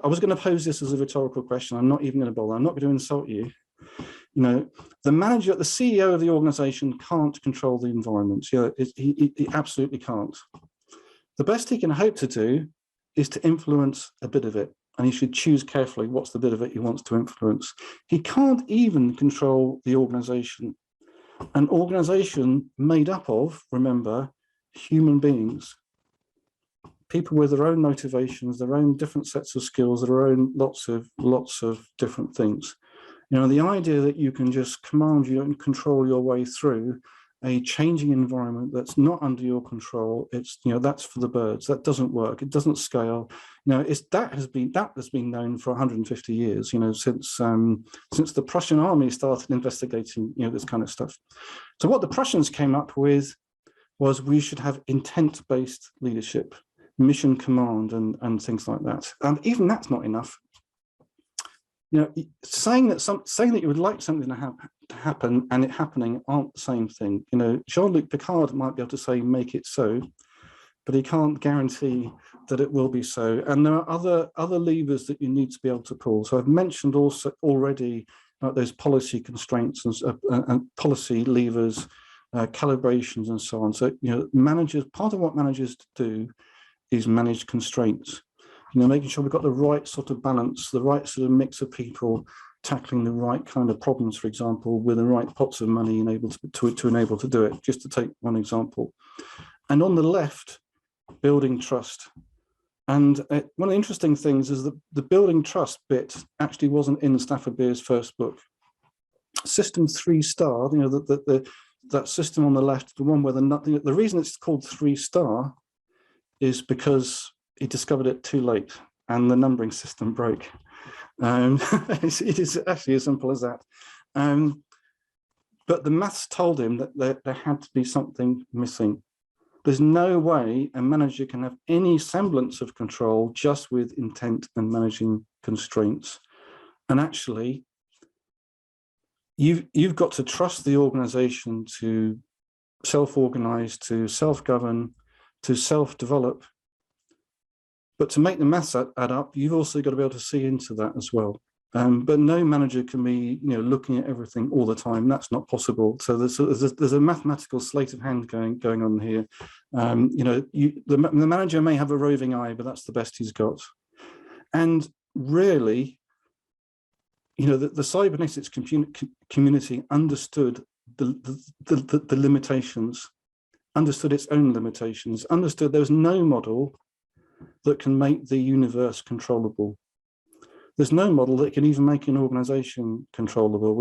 was going to pose this as a rhetorical question. I'm not even going to bother. I'm not going to insult you. The manager, the CEO of the organization can't control the environment. He absolutely can't. The best he can hope to do is to influence a bit of it. And he should choose carefully what's the bit of it he wants to influence. He can't even control the organization. An organization made up of, remember, human beings. People with their own motivations, their own different sets of skills, their own lots of different things. The idea that you can just command and control your way through a changing environment that's not under your control, it's that's for the birds. That doesn't work. It doesn't scale. That has been known for 150 years. Since the Prussian army started investigating this kind of stuff. So what the Prussians came up with was we should have intent-based leadership, mission command, and things like that. And even that's not enough. Saying that you would like something to happen and it happening aren't the same thing. Jean-Luc Picard might be able to say make it so, but he can't guarantee that it will be so. And there are other levers that you need to be able to pull. So I've mentioned also already those policy constraints and policy levers, calibrations, and so on. So managers, part of what managers do is manage constraints. Making sure we've got the right sort of balance, the right sort of mix of people tackling the right kind of problems, for example, with the right pots of money enabled to enable to do it, just to take one example. And on the left, building trust. And one of the interesting things is that the building trust bit actually wasn't in Stafford Beer's first book. System 3-star, that system on the left, the one where the reason it's called 3-star is because he discovered it too late and the numbering system broke. It is actually as simple as that. But the maths told him that there had to be something missing. There's no way a manager can have any semblance of control just with intent and managing constraints. And actually, you've got to trust the organization to self-organize, to self-govern, to self-develop. But to make the maths add up, you've also got to be able to see into that as well. But no manager can be, looking at everything all the time. That's not possible. So there's a mathematical sleight of hand going on here. The manager may have a roving eye, but that's the best he's got. And really, the cybernetics community understood the limitations, understood its own limitations, understood there was no model that can make the universe controllable. There's no model that can even make an organization controllable.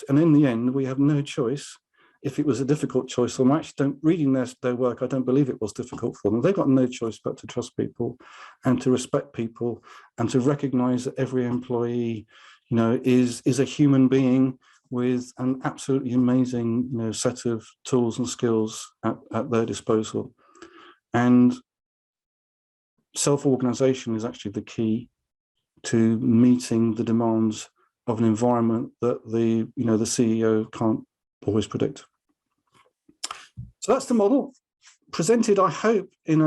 And in the end, we have no choice. if it was a difficult choice, or actually reading their work, I don't believe it was difficult for them. They've got no choice but to trust people and to respect people and to recognize that every employee, is a human being with an absolutely amazing, set of tools and skills at their disposal. And self-organization is actually the key to meeting the demands of an environment that the CEO can't always predict. So that's the model, presented, I hope, in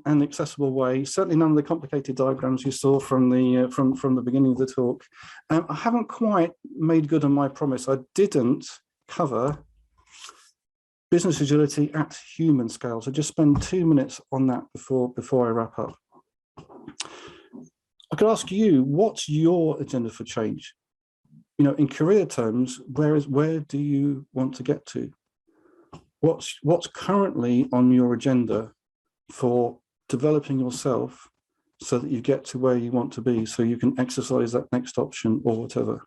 an accessible way. Certainly none of the complicated diagrams you saw from the beginning of the talk. I haven't quite made good on my promise. I didn't cover business agility at human scale. So just spend 2 minutes on that before I wrap up. I could ask you, what's your agenda for change? In career terms, where do you want to get to? What's currently on your agenda for developing yourself so that you get to where you want to be, so you can exercise that next option or whatever?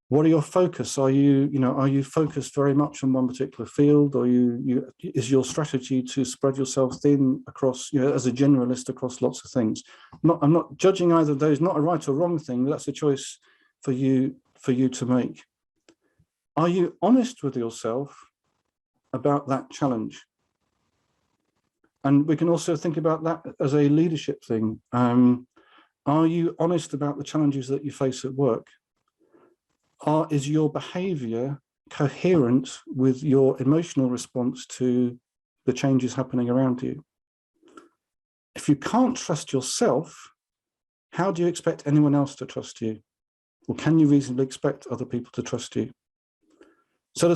What are your focus? Are you focused very much on one particular field, or is your strategy to spread yourself thin across, as a generalist across lots of things? I'm not judging either of those, not a right or wrong thing. That's a choice for you to make. Are you honest with yourself about that challenge? And we can also think about that as a leadership thing. Are you honest about the challenges that you face at work? Is your behavior coherent with your emotional response to the changes happening around you? If you can't trust yourself, how do you expect anyone else to trust you? Or can you reasonably expect other people to trust you? So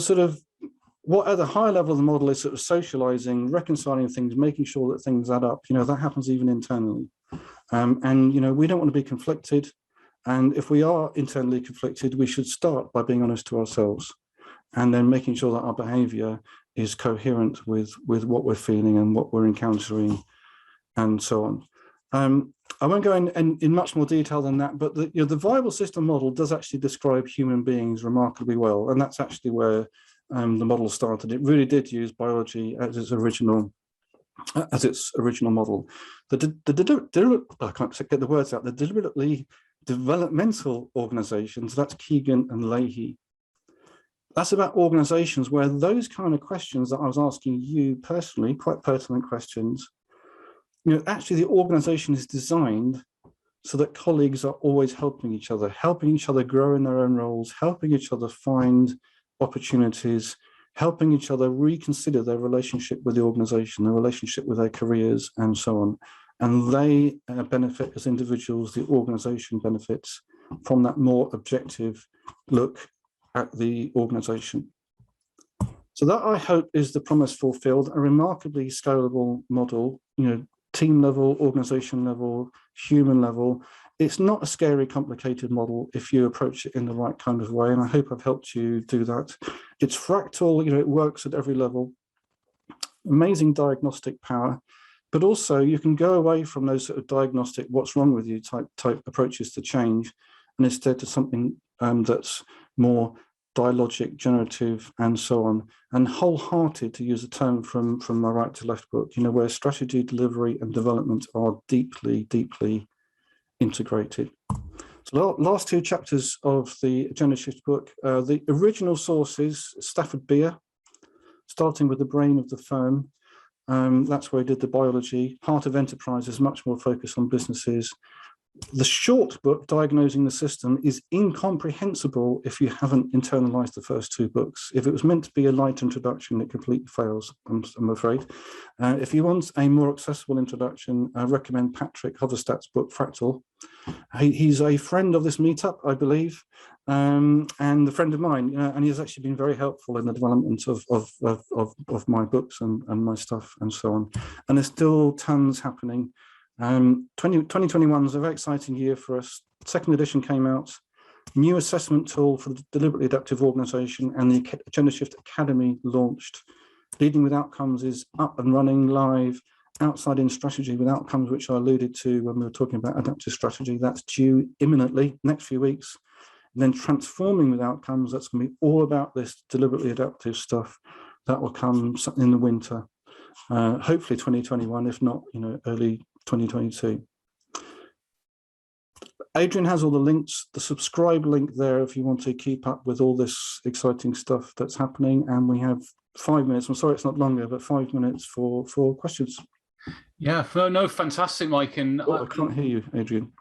what at the high level of the model is sort of socializing, reconciling things, making sure that things add up. That happens even internally. And we don't want to be conflicted. And if we are internally conflicted, we should start by being honest to ourselves and then making sure that our behavior is coherent with what we're feeling and what we're encountering and so on. I won't go in much more detail than that, but the viable system model does actually describe human beings remarkably well. And that's actually where the model started. It really did use biology as its original model. I can't get the words out. The deliberately developmental organizations, that's Keegan and Leahy. That's about organizations where those kind of questions that I was asking you personally, quite pertinent questions, actually the organization is designed so that colleagues are always helping each other grow in their own roles, helping each other find opportunities, helping each other reconsider their relationship with the organization, their relationship with their careers, and so on. And they benefit as individuals, the organization benefits from that more objective look at the organization. So that, I hope, is the promise fulfilled, a remarkably scalable model, team level, organization level, human level. It's not a scary, complicated model if you approach it in the right kind of way, and I hope I've helped you do that. It's fractal, it works at every level, amazing diagnostic power, but also you can go away from those sort of diagnostic, what's wrong with you type approaches to change, and instead to something that's more dialogic, generative, and so on, and wholehearted, to use a term from my Right to Left book, where strategy, delivery, and development are deeply, deeply integrated. So last two chapters of the Agendashift book, the original sources, Stafford Beer, starting with the brain of the firm. That's where he did the biology. Heart of Enterprise is much more focused on businesses. The short book, Diagnosing the System, is incomprehensible if you haven't internalized the first two books. If it was meant to be a light introduction, it completely fails, I'm afraid. If you want a more accessible introduction, I recommend Patrick Hoverstadt's book, Fractal. He's a friend of this meetup, I believe, and a friend of mine, and he's actually been very helpful in the development of my books and my stuff and so on. And there's still tons happening. 2021 was a very exciting year for us. Second edition came out, new assessment tool for the deliberately adaptive organization, and the Agendashift Academy launched. Leading with Outcomes is up and running live. Outside in Strategy with Outcomes, which I alluded to when we were talking about adaptive strategy, that's due imminently, next few weeks. and then transforming with outcomes. That's going to be all about this deliberately adaptive stuff that will come in the winter, hopefully 2021, if not, early 2022. Adrian has all the links, the subscribe link there if you want to keep up with all this exciting stuff that's happening. And we have 5 minutes. I'm sorry it's not longer, but 5 minutes for questions. Yeah, no, fantastic, Mike. And I can't hear you, Adrian.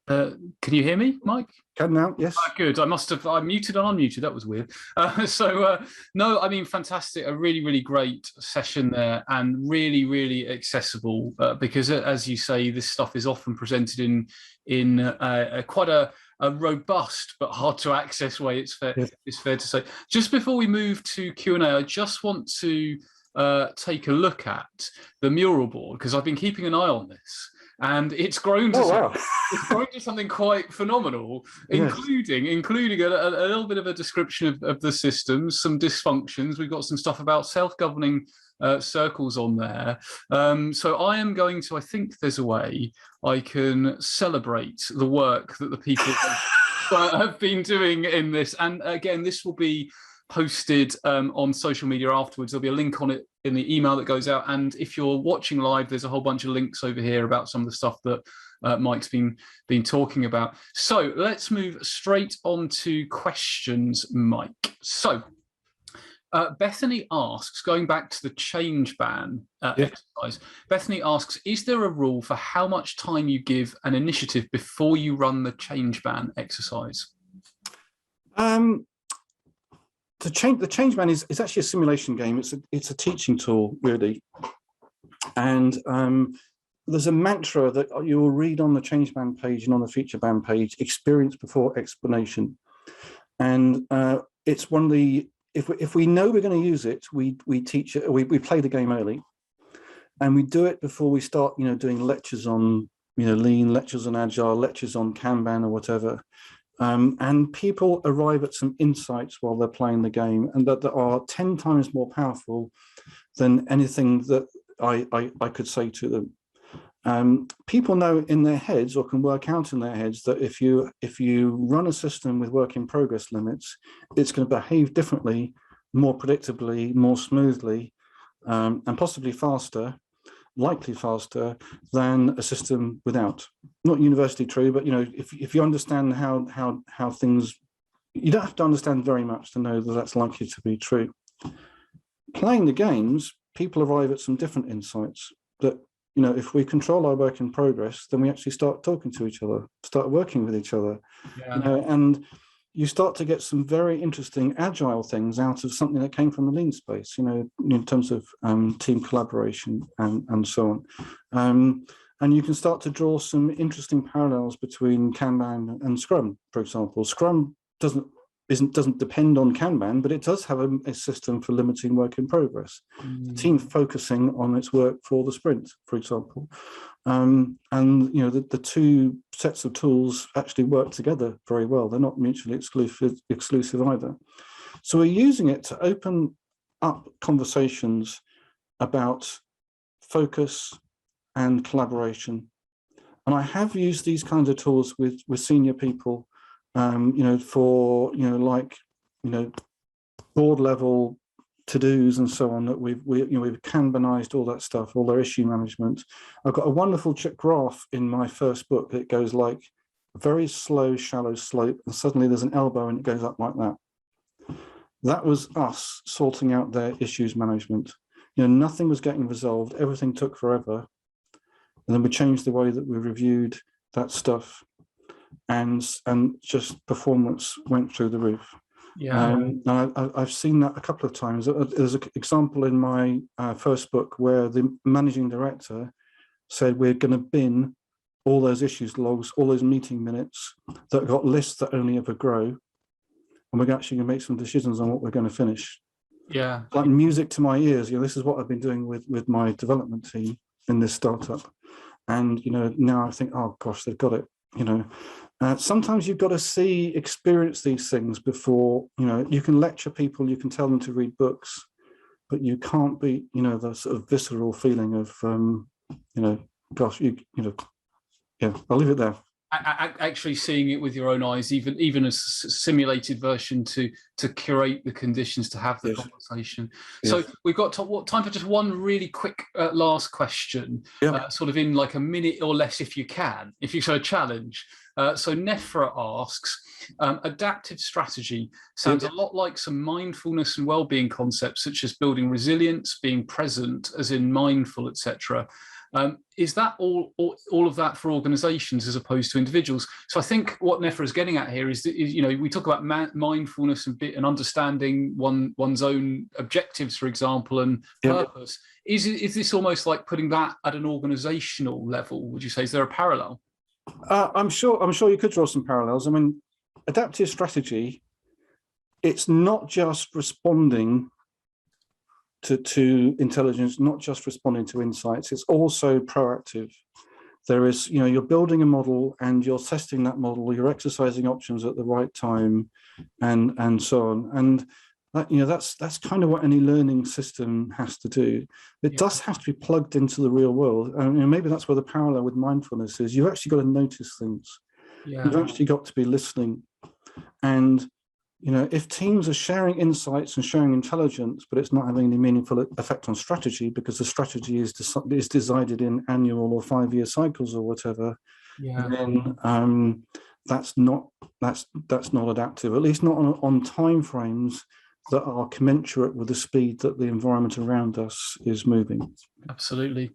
Can you hear me, Mike? Can now, yes. Good. I muted and unmuted. That was weird. No, I mean, fantastic. A really, really great session there, and really, really accessible because, as you say, this stuff is often presented in quite a robust but hard to access way. It's fair to say. Just before we move to Q&A, I just want to take a look at the mural board, because I've been keeping an eye on this. And it's grown to something quite phenomenal, including a little bit of a description of the systems, some dysfunctions. We've got some stuff about self-governing circles on there. So I am going to, I think there's a way I can celebrate the work that the people have been doing in this. And again, this will be posted on social media afterwards. There'll be a link on it in the email that goes out, and if you're watching live, there's a whole bunch of links over here about some of the stuff that Mike's been talking about. So let's move straight on to questions, Mike. So Bethany asks, going back to the change ban exercise, Bethany asks, is there a rule for how much time you give an initiative before you run the change ban exercise? The change ban is actually a simulation game. It's a teaching tool, really. And there's a mantra that you will read on the change ban page and on the feature ban page: experience before explanation. And it's one of the, if we know we're going to use it, we teach it. We play the game early, and we do it before we start, doing lectures on Lean, lectures on Agile, lectures on Kanban or whatever. And people arrive at some insights while they're playing the game, and that are 10 times more powerful than anything that I could say to them. People know in their heads, or can work out in their heads, that if you run a system with work in progress limits, it's going to behave differently, more predictably, more smoothly, and possibly faster, likely faster than a system without. Not universally true, but if you understand how things, you don't have to understand very much to know that that's likely to be true. Playing the games, people arrive at some different insights that, if we control our work in progress, then we actually start talking to each other, start working with each other, and you start to get some very interesting agile things out of something that came from the lean space, in terms of team collaboration and so on. And you can start to draw some interesting parallels between Kanban and Scrum, for example. Scrum doesn't depend on Kanban, but it does have a system for limiting work in progress. The team focusing on its work for the sprint, for example. And the two sets of tools actually work together very well. They're not mutually exclusive either. So we're using it to open up conversations about focus and collaboration. And I have used these kinds of tools with senior people, for board level to-dos and so on, that we've Kanbanized all that stuff, all their issue management. I've got a wonderful graph in my first book that goes like a very slow, shallow slope, and suddenly there's an elbow and it goes up like that. That was us sorting out their issues management. Nothing was getting resolved. Everything took forever. And then we changed the way that we reviewed that stuff, and just performance went through the roof. I've seen that a couple of times. There's an example in my first book where the managing director said, we're going to bin all those issues logs, all those meeting minutes that got lists that only ever grow, and we're actually going to make some decisions on what we're going to finish. Like music to my ears. This is what I've been doing with my development team in this startup, and now I think, oh gosh, they've got it. Sometimes you've got to experience these things before, you can lecture people, you can tell them to read books, but you can't beat, the sort of visceral feeling of, gosh, I'll leave it there. actually seeing it with your own eyes, even a simulated version to curate the conditions to have the conversation. So we've got time for just one really quick last question, sort of in like a minute or less, if you so challenge. So Nefra asks, adaptive strategy sounds a lot like some mindfulness and well-being concepts, such as building resilience, being present, as in mindful, etc. Is that all of that for organizations as opposed to individuals? So I think what Nefra is getting at here is that, we talk about mindfulness and understanding one's own objectives, for example, and purpose. Is this almost like putting that at an organizational level? Would you say, is there a parallel? I'm sure you could draw some parallels. I mean, adaptive strategy, it's not just responding to intelligence, not just responding to insights, it's also proactive. There is, you're building a model and you're testing that model, you're exercising options at the right time, and so on. And that, that's kind of what any learning system has to do. It does have to be plugged into the real world. And maybe that's where the parallel with mindfulness is. You've actually got to notice things. You've actually got to be listening. And if teams are sharing insights and sharing intelligence, but it's not having any meaningful effect on strategy because the strategy is decided in annual or 5-year cycles or whatever, then that's not adaptive, at least not on time frames that are commensurate with the speed that the environment around us is moving. Absolutely.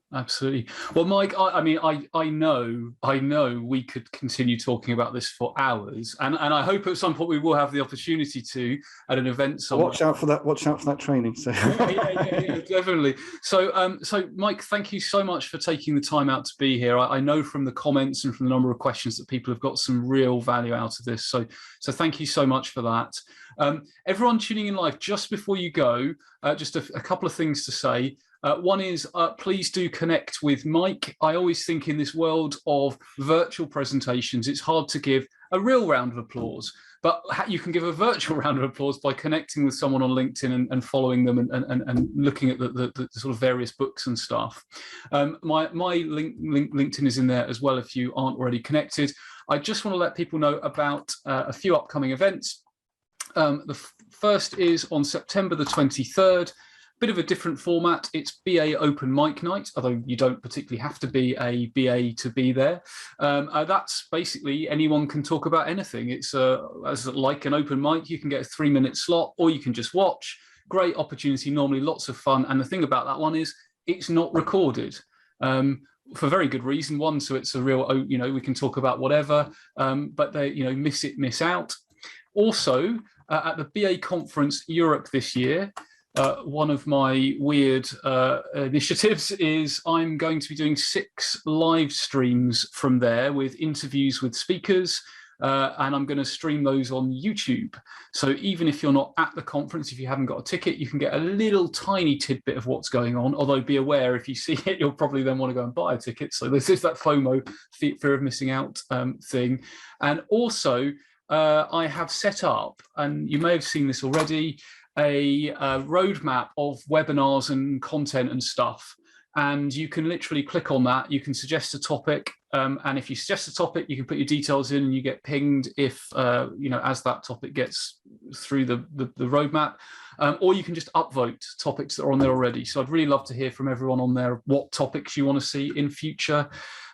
Well, Mike, I know we could continue talking about this for hours, and I hope at some point we will have the opportunity to at an event somewhere. Watch out for that training. So. yeah, definitely. So, Mike, thank you so much for taking the time out to be here. I know from the comments and from the number of questions that people have got some real value out of this. So thank you so much for that. Everyone tuning in live, just before you go, just a couple of things to say. One is, please do connect with Mike. I always think in this world of virtual presentations, it's hard to give a real round of applause, but you can give a virtual round of applause by connecting with someone on LinkedIn and following them and looking at the sort of various books and stuff. My LinkedIn is in there as well if you aren't already connected. I just want to let people know about a few upcoming events. The first is on September the 23rd. Bit of a different format. It's BA Open Mic Night, although you don't particularly have to be a BA to be there. That's basically anyone can talk about anything. It's as like an open mic. You can get a 3-minute slot, or you can just watch. Great opportunity, normally lots of fun. And the thing about that one is it's not recorded. For very good reason. One, so it's a real, we can talk about whatever, but they, miss out. Also, at the BA Conference Europe this year, one of my weird initiatives is I'm going to be doing 6 live streams from there with interviews with speakers, and I'm going to stream those on YouTube. So even if you're not at the conference, if you haven't got a ticket, you can get a little tiny tidbit of what's going on, although be aware, if you see it, you'll probably then want to go and buy a ticket. So this is that FOMO, fear of missing out thing. And also, I have set up, and you may have seen this already, a roadmap of webinars and content and stuff. And you can literally click on that. You can suggest a topic. And if you suggest a topic, you can put your details in and you get pinged if, as that topic gets through the roadmap. Or you can just upvote topics that are on there already. So I'd really love to hear from everyone on there what topics you want to see in future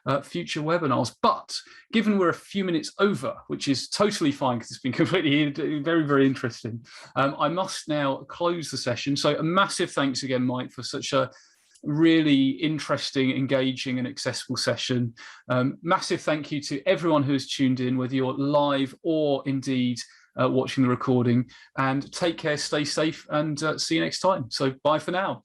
webinars. But given we're a few minutes over, which is totally fine because it's been completely very, very interesting, I must now close the session. So a massive thanks again, Mike, for such a really interesting, engaging and accessible session. Massive thank you to everyone who has tuned in, whether you're live or indeed watching the recording, and take care, stay safe, and see you next time. So bye for now.